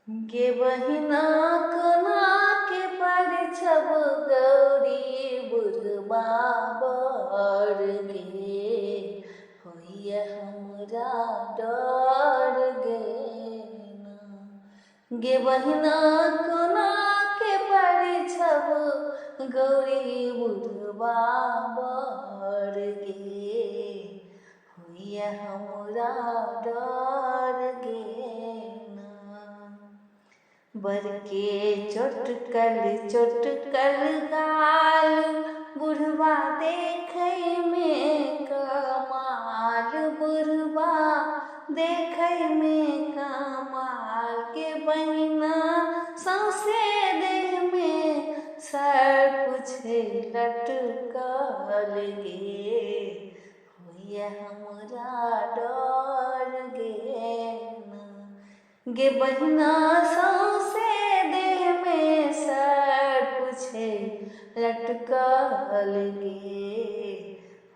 गे बहिना कोना के परिछब गौरी बुढ़बा बर गे होइए हमरा डर गे बहिना कोना के परिछब गौरी बुढ़बा बर गे होइए हमरा डर बरके चोटकल गाल बुढ़वा देखै में कमाल बुढ़वा देखै में कमाल के बहिना सौंसे देह में सर्प छै लटकल गे होइए हमरा डर गे बहिना सौंसे देह में सर्प छै लटकल गे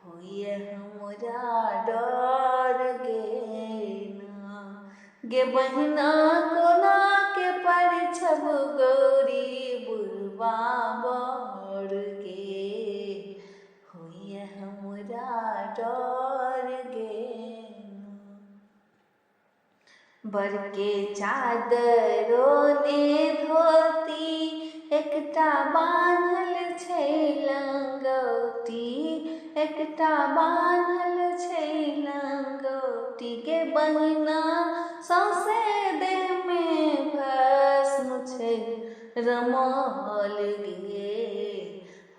होइए हमरा डर गे बहिना कोना के परिछब गौरी बुढ़बा बर गे होइए हमरा डर बरके चादरो ने धोती एकटा बान्हल छै लंगोटी एकटा बान्हल छै लंगोटी के बहिना सौंसे देह में भस्म छै रमल गे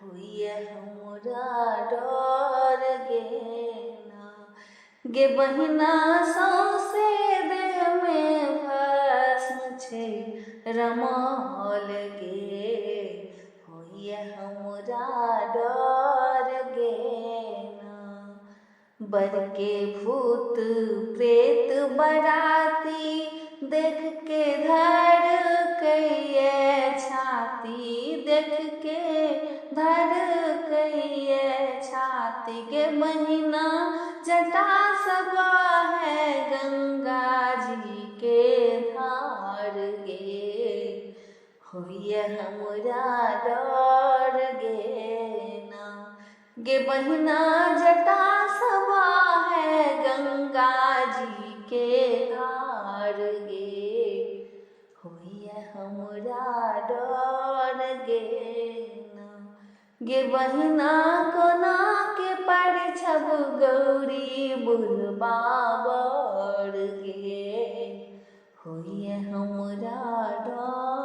होइए हमरा डर गे बहिना सौंसे रमल गे होइए हमरा डर बरके भूत प्रेत बराती देख के धड़कैए छाती देख के धड़कैए छाती के बहिना जटा सबा है गंगा जी के धार गे होइए हमरा डर गे बहिना जटा सबा है गंगा जी के धार गे होइए हमरा डर गे बहिना कोना के परिछब गौरी बुढ़बा बर गे होइए हमरा डर